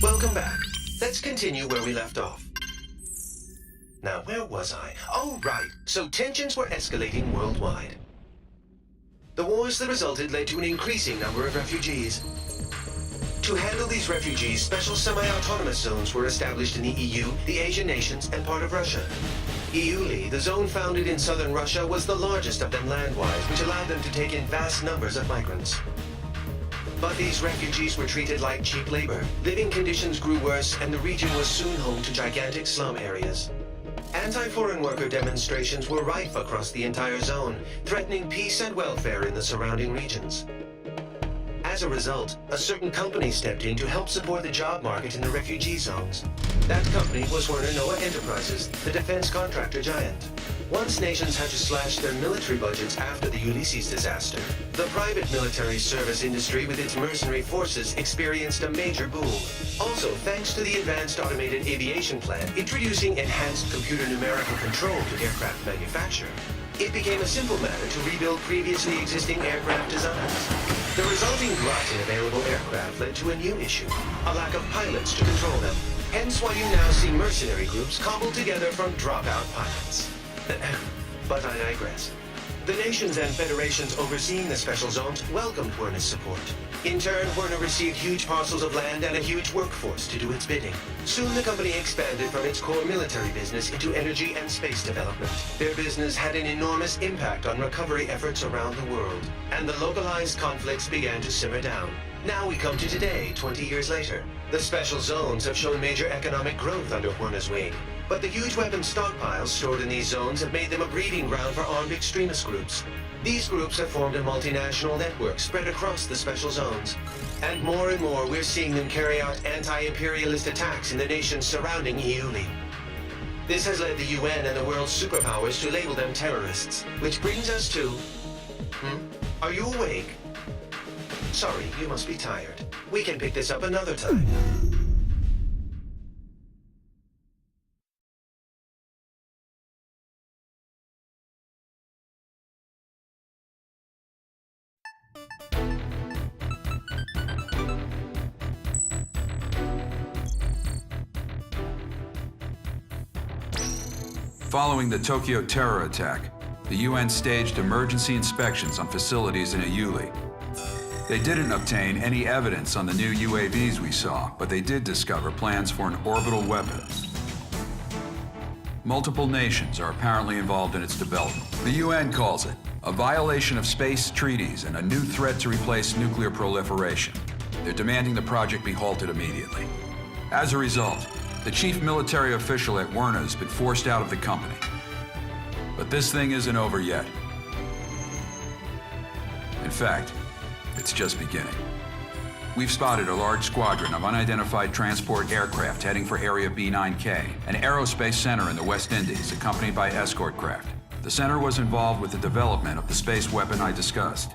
Welcome back. Let's continue where we left off. Now, where was I? Oh, right. So tensions were escalating worldwide. The wars that resulted led to an increasing number of refugees. To handle these refugees, special semi-autonomous zones were established in the EU, the Asian nations, and part of Russia. EULI, the zone founded in southern Russia, was the largest of them land-wise, which allowed them to take in vast numbers of migrants. But these refugees were treated like cheap labor. Living conditions grew worse, and the region was soon home to gigantic slum areas. Anti-foreign worker demonstrations were rife across the entire zone, threatening peace and welfare in the surrounding regions. As a result, a certain company stepped in to help support the job market in the refugee zones. That company was Werner Noah Enterprises, the defense contractor giant. Once nations had to slash their military budgets after the Ulysses disaster, the private military service industry with its mercenary forces experienced a major boom. Also, thanks to the Advanced Automated Aviation Plan introducing enhanced computer numerical control to aircraft manufacture, it became a simple matter to rebuild previously existing aircraft designs. The resulting glut in available aircraft led to a new issue, a lack of pilots to control them. Hence why you now see mercenary groups cobbled together from dropout pilots. But I digress. The nations and federations overseeing the special zones welcomed Werner's support. In turn, Werner received huge parcels of land and a huge workforce to do its bidding. Soon the company expanded from its core military business into energy and space development. Their business had an enormous impact on recovery efforts around the world, and the localized conflicts began to simmer down. Now we come to today, 20 years later. The special zones have shown major economic growth under Werner's wing. But the huge weapons stockpiles stored in these zones have made them a breeding ground for armed extremist groups. These groups have formed a multinational network spread across the special zones. And more we're seeing them carry out anti-imperialist attacks in the nations surrounding EULI. This has led the UN and the world's superpowers to label them terrorists. Which brings us to... Are you awake? Sorry, you must be tired. We can pick this up another time. Following the Tokyo terror attack, the UN staged emergency inspections on facilities in EULI. They didn't obtain any evidence on the new UAVs we saw, but they did discover plans for an orbital weapon. Multiple nations are apparently involved in its development. The UN calls it a violation of space treaties and a new threat to replace nuclear proliferation. They're demanding the project be halted immediately. As a result, the chief military official at Werner's been forced out of the company. But this thing isn't over yet. In fact, it's just beginning. We've spotted a large squadron of unidentified transport aircraft heading for Area B9K, an aerospace center in the West Indies, accompanied by escort craft. The center was involved with the development of the space weapon I discussed.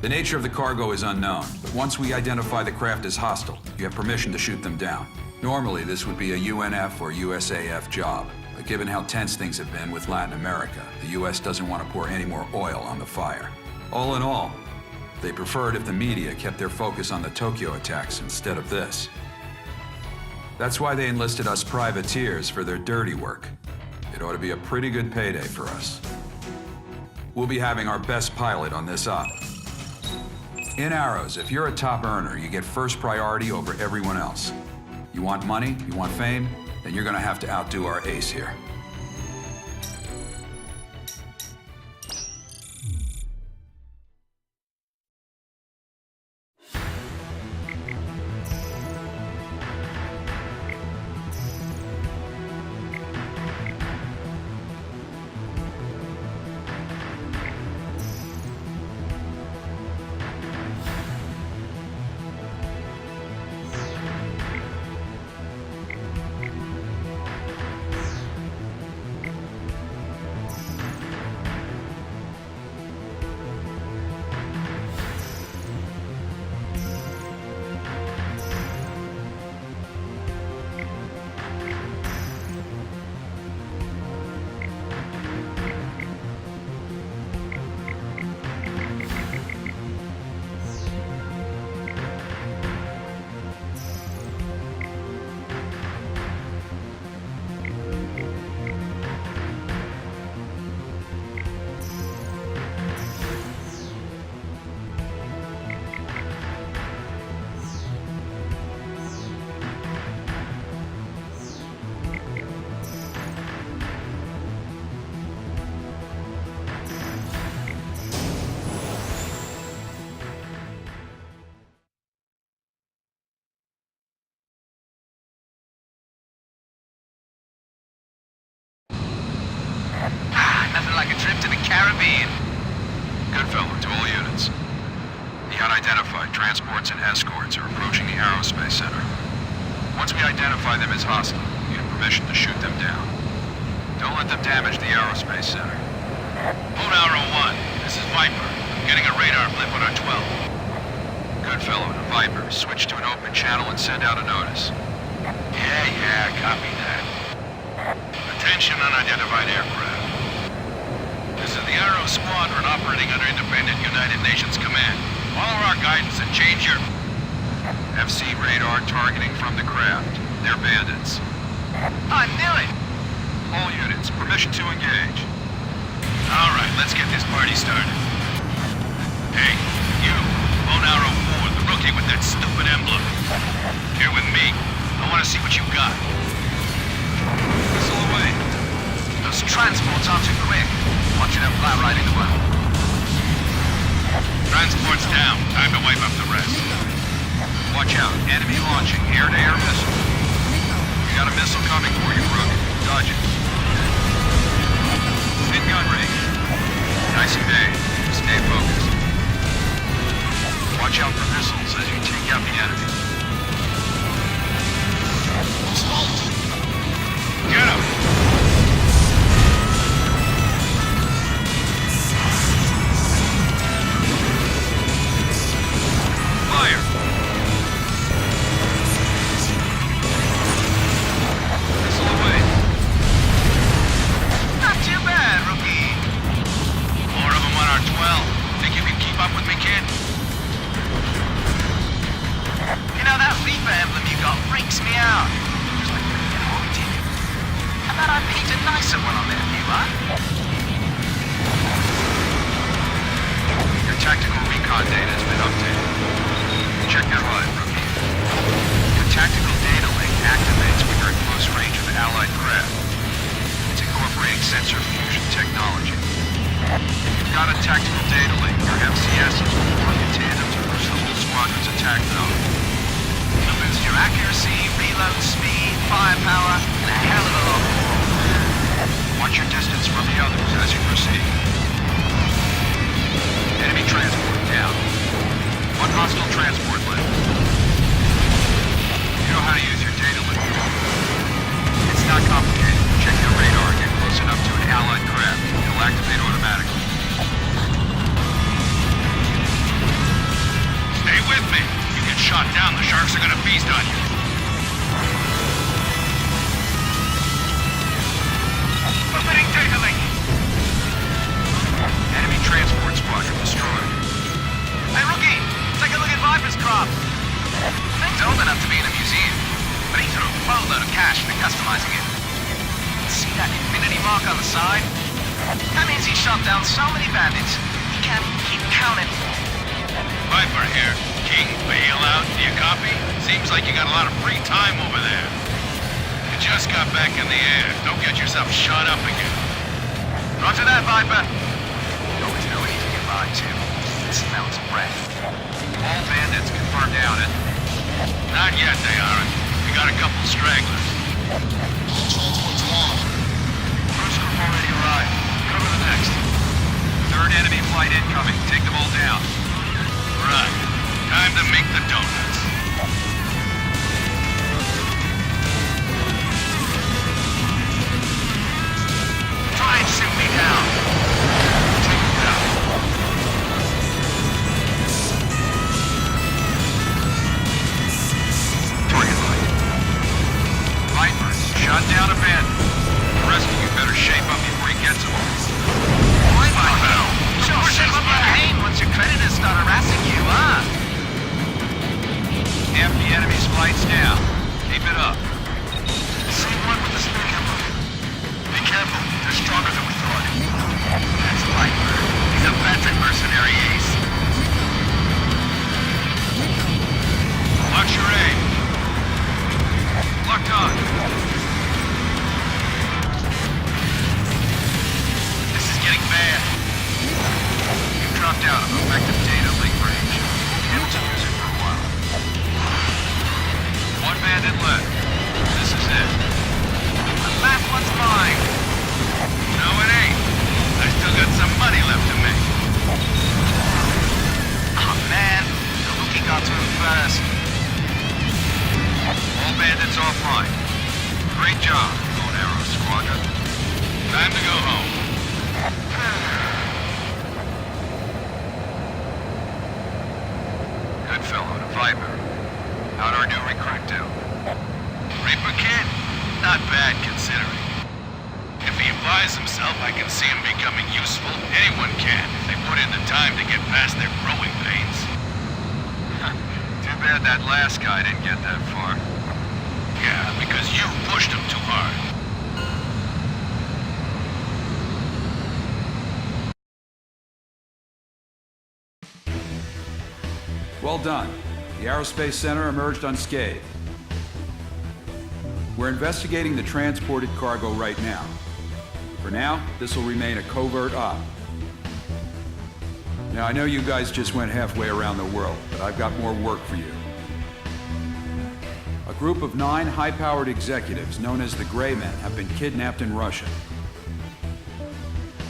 The nature of the cargo is unknown, but once we identify the craft as hostile, you have permission to shoot them down. Normally, this would be a UNF or USAF job, but given how tense things have been with Latin America, the US doesn't want to pour any more oil on the fire. All in all, they preferred if the media kept their focus on the Tokyo attacks instead of this. That's why they enlisted us privateers for their dirty work. It ought to be a pretty good payday for us. We'll be having our best pilot on this op. In Arrows, if you're a top earner, you get first priority over everyone else. You want money, you want fame, then you're gonna have to outdo our ace here. transports and escorts are approaching the aerospace center. Once we identify them as hostile, you have permission to shoot them down. Don't let them damage the aerospace center. Phone Arrow 1, this is Viper. I'm getting a radar blip on our 12. Goodfellow to Viper, switch to an open channel and send out a notice. Yeah, copy that. Attention unidentified aircraft. This is the Arrow Squadron operating under independent United Nations command. Follow our guidance and change your... FC radar targeting from the craft. They're bandits. I knew it! All units, permission to engage. All right, let's get this party started. Hey, you, Phone Arrow 4, the rookie with that stupid emblem. Here with me. I want to see what you got. Missile away. Those transports aren't too quick. Want you to fly right into one. Transport's down. Time to wipe up the rest. Watch out. Enemy launching air-to-air missile. We got a missile coming for you, Rook. Dodge it. In gun range. Nice and day. Stay focused. Watch out for missiles as you take out the enemy. Get him! Fire! Missile away. Not too bad, rookie. More of them on our 12. Think you can keep up with me, kid? You know, that Reaper emblem you got freaks me out. Just like freaking haunted. How about I paint a nicer one on there for you, huh? Your tactical recon data has been updated. Check your HUD, Rookie. Your tactical data link activates when you're at close range of an allied craft. It's incorporating sensor fusion technology. If you've got a tactical data link, your FCSs will work in tandem to push the whole squadron's attack zone. It'll boost your accuracy, reload speed, firepower, and a hell of a lot more. Watch your distance from the others as you proceed. Enemy transport down. One hostile transport left. You know how to use your data link. It's not complicated. Check your radar and get close enough to an allied craft. It'll activate automatically. Stay with me. You get shot down, the sharks are gonna feast on you. Opening data link. Enemy transport squadron destroyed. Hey, rookie, take a look at Viper's craft. Thing's old enough to be in a museum, but he threw a boatload of cash into customizing it. See that infinity mark on the side? That means he shot down so many bandits, he can't keep counting. Viper here. King, bailout. Do you copy? Seems like you got a lot of free time over there. You just got back in the air. Don't get yourself shot up again. Roger that, Viper. Always know he can get by, too. It smells breath. All bandits confirmed down it. Not yet, they aren't. We got a couple stragglers. Cruise group already arrived. Cover the next. Third enemy flight incoming. Take them all down. Right. Time to make the donuts. Try and shoot me down. Take him down. Target light. Viper, shot down a bandit. The rest of you better shape up before he gets them all. Why, Viper? Sure, shape up your game once your creditors start harassing you, huh? Half the enemy's flight's down. Keep it up. Same one with the snake emblem. Be careful, they're stronger than we thought. That's Viper. He's a veteran mercenary ace. Watch your aim. Locked on. This is getting bad. You dropped out of effective data link range. Be able to use it for a while. One bandit left. This is it. The last one's mine. No, it ain't. I still got some money left to make. Oh, man. The rookie got to bandits offline. Great job, Bow and Arrow Squadron. Time to go home. Good fellow to Viper. How'd our new recruit do? Reaper kid? Not bad considering. If he applies himself, I can see him becoming useful. Anyone can, if they put in the time to get past their growing pains. Too bad that last guy didn't get that far. Yeah, because you pushed him too hard. Well done. The Aerospace Center emerged unscathed. We're investigating the transported cargo right now. For now, this will remain a covert op. Now, I know you guys just went halfway around the world, but I've got more work for you. A group of 9 high-powered executives known as the Gray Men have been kidnapped in Russia.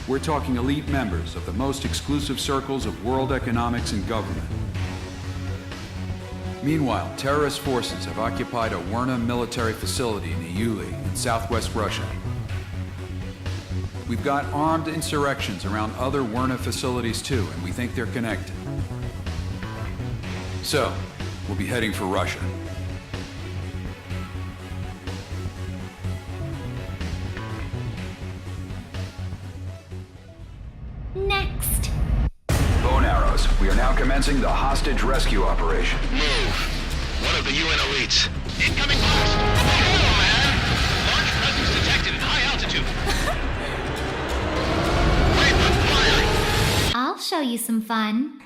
We're talking elite members of the most exclusive circles of world economics and government. Meanwhile, terrorist forces have occupied a Werna military facility in Iuli in southwest Russia. We've got armed insurrections around other Werna facilities too, and we think they're connected. So, we'll be heading for Russia. Next. Bow and Arrows, we are now commencing the hostage rescue operation. Move. One of the UN elites. Incoming blast! Oh, man! Large presence detected at high altitude. Wait, firing! I'll show you some fun.